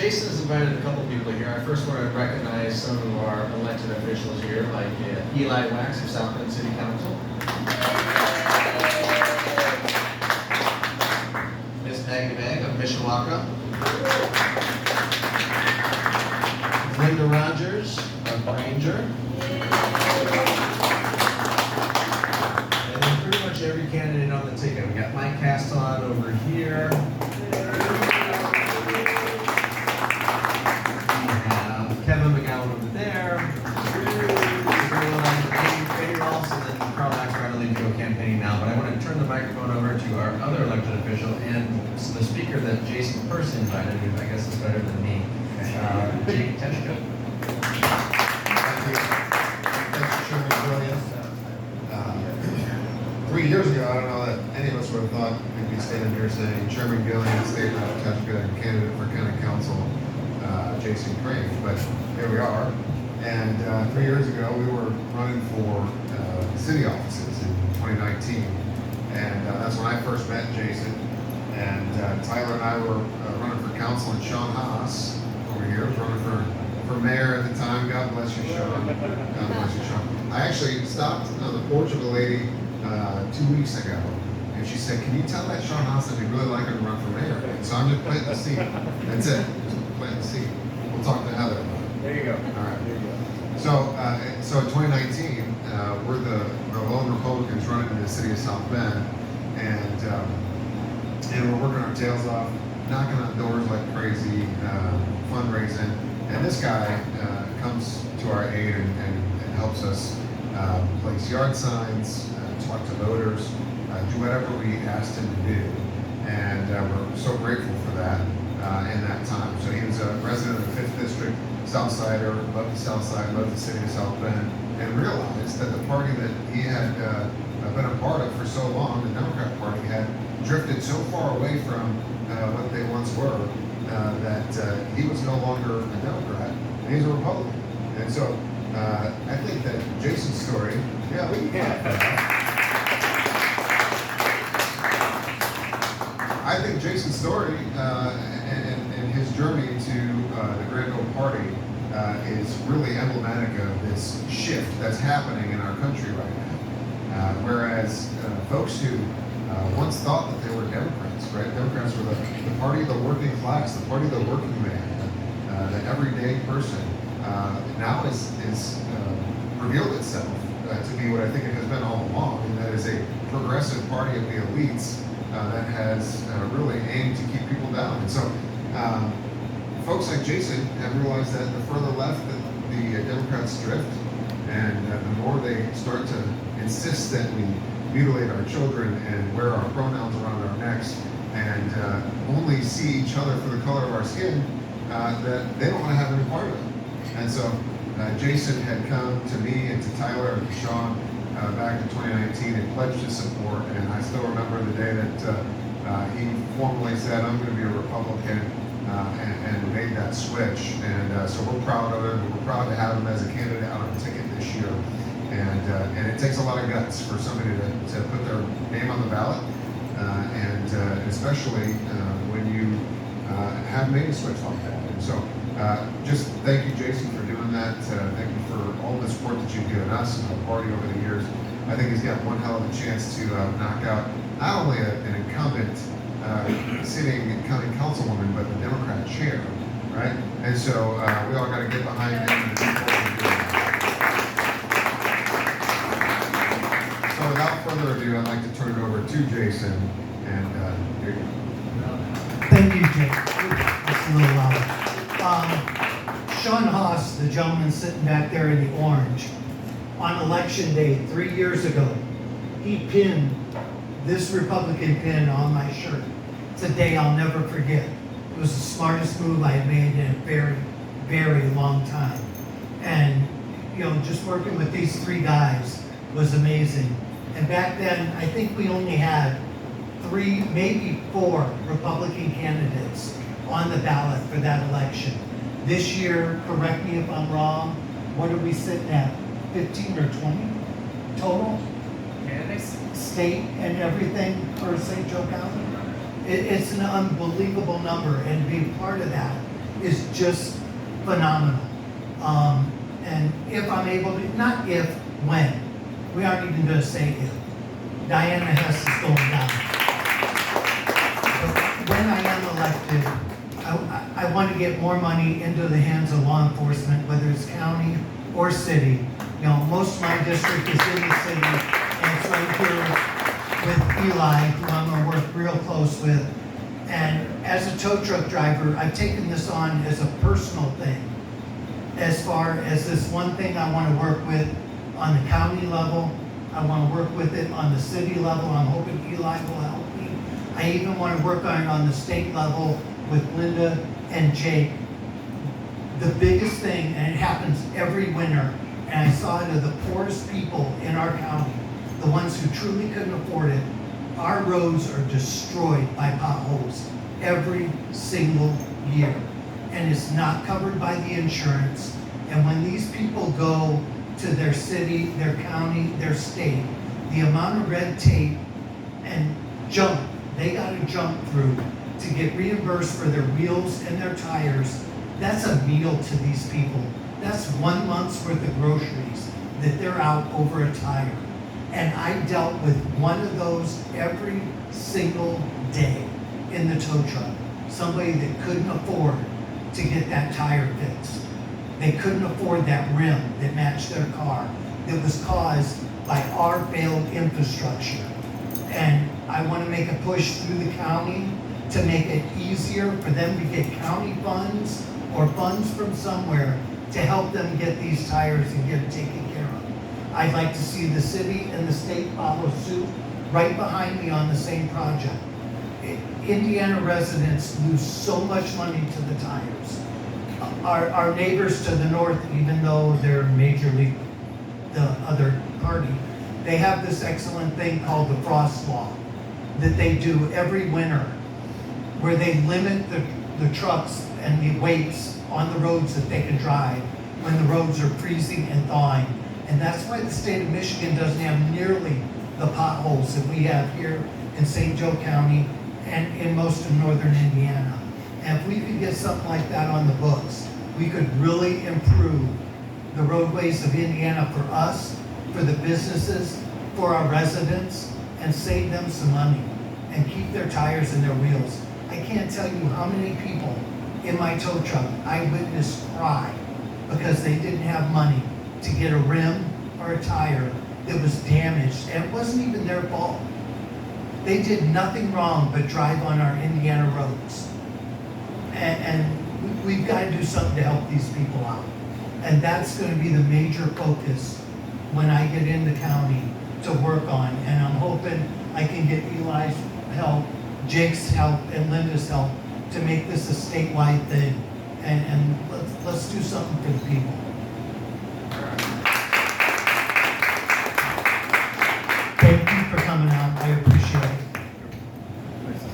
Jason has invited a couple people here. I first want to recognize some of our elected officials here, like Eli Wax of South Bend City Council. Miss Maggie Mag of Mishawaka. Linda Rogers of Granger. And then pretty much every candidate on the ticket. We got Mike Caston over here. Kevin McGowan over there. Katie Ross, and then Carl Max trying to leave to go campaigning now. But I want to turn the microphone over to our other elected official and the speaker that Jason Person invited, who I guess is better than me, Jake Teshka. Thank you. Thanks for sharing your brilliance. 3 years ago, I don't know that any of us would have thought we'd be standing here saying Chairman Gillian, State Rep Teshka, and candidate for County Council, Jason Kring, but here we are. And 3 years ago, we were running for city offices in 2019, and that's when I first met Jason. And Tyler and I were running for council, and Sean Haas over here was running for mayor at the time. God bless you, Sean. God bless you, Sean. I actually stopped on the porch of a lady 2 weeks ago, and she said, "Can you tell that Sean Haas that we really like him to run for mayor?" And so I'm just planting the seed. That's it. Just planting the seed. We'll talk to Heather about it. There you go. All right. There you go. So in 2019, we're the lone Republicans running in the city of South Bend, and we're working our tails off, knocking on doors like crazy, fundraising. And this guy comes to our aid and helps us place yard signs, talk to voters, do whatever we asked him to do. And we're so grateful for that in that time. So he was a resident of the 5th District, Southsider, loved the South Side, loved the city of South Bend, and realized that the party that he had been a part of for so long, the Democrat Party, had drifted so far away from what they once were that he was no longer a Democrat, and he's a Republican. And so I think that Jason's story, yeah, we can clap for that. I think Jason's story and his journey to the Grand Old Party is really emblematic of this shift that's happening in our country right now. Whereas folks who once thought that they were Democrats, right? Democrats were the party of the working class, the party of the working man, the everyday person. Now is revealed itself to be what I think it has been all along, and that is a progressive party of the elites that has really aimed to keep people down. And so folks like Jason have realized that the further left that the Democrats drift, and the more they start to insist that we mutilate our children and wear our pronouns around our necks and only see each other for the color of our skin, that they don't want to have any part of it. And so Jason had come to me and to Tyler and to Sean back in 2019 and pledged his support, and I still remember the day that he formally said, "I'm going to be a Republican," and made that switch. And so we're proud of him. We're proud to have him as a candidate on our ticket this year. And it takes a lot of guts for somebody to put their name on the ballot, and especially when you have made a switch like that. And so just thank you, Jason, for doing that. Thank you for all the support that you've given us and the party over the years. I think he's got one hell of a chance to knock out not only an incumbent sitting county councilwoman, but the Democrat chair, right? And so we all got to get behind him and support him doing that. So without further ado, I'd like to turn it over to Jason, and here you go. Thank you, Jake. That's a little loud. Sean Haas, the gentleman sitting back there in the orange, on election day 3 years ago, he pinned this Republican pin on my shirt. It's a day I'll never forget. It was the smartest move I had made in a very, very long time. And, you know, just working with these three guys was amazing. And back then, I think we only had 3, maybe 4 Republican candidates on the ballot for that election. This year, correct me if I'm wrong, what are we sitting at? 15 or 20 total? Candidates? State and everything for St. Joe County? It's an unbelievable number, and to be part of that is just phenomenal. And if I'm able to, not if, when, we aren't even gonna say if. Diana Hess is going down. But when I am elected, I want to get more money into the hands of law enforcement, whether it's county or city. You know, most of my district is in the city, and it's right here with Eli, who I'm gonna work real close with. And as a tow truck driver, I've taken this on as a personal thing. As far as this one thing I want to work with on the county level, I want to work with it on the city level. I'm hoping Eli will help me. I even want to work on the state level with Linda and Jake. The biggest thing, and it happens every winter, and I saw it of the poorest people in our county, the ones who truly couldn't afford it, our roads are destroyed by potholes every single year. And it's not covered by the insurance. And when these people go to their city, their county, their state, the amount of red tape and jump they gotta jump through to get reimbursed for their wheels and their tires, that's a meal to these people. That's 1 month's worth of groceries that they're out over a tire. And I dealt with one of those every single day in the tow truck. Somebody that couldn't afford to get that tire fixed. They couldn't afford that rim that matched their car that was caused by our failed infrastructure. And I want to make a push through the county to make it easier for them to get county funds or funds from somewhere to help them get these tires and get it taken care of. I'd like to see the city and the state follow suit right behind me on the same project. Indiana residents lose so much money to the tires. Our neighbors to the north, even though they're majorly the other party, they have this excellent thing called the frost law that they do every winter, where they limit the trucks and the weights on the roads that they can drive when the roads are freezing and thawing. And that's why the state of Michigan doesn't have nearly the potholes that we have here in St. Joe County and in most of northern Indiana. And if we could get something like that on the books, we could really improve the roadways of Indiana for us, for the businesses, for our residents, and save them some money and keep their tires and their wheels. I can't tell you how many people in my tow truck I witnessed cry because they didn't have money to get a rim or a tire that was damaged, and it wasn't even their fault. They did nothing wrong but drive on our Indiana roads. And we've got to do something to help these people out. And that's going to be the major focus when I get in the county to work on. And I'm hoping I can get Eli's help, Jake's help, and Linda's help to make this a statewide thing. And let's do something for the people. Thank you for coming out. I appreciate it.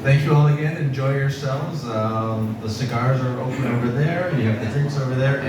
Thank you all again. Enjoy yourselves. The cigars are open over there. You have the drinks over there.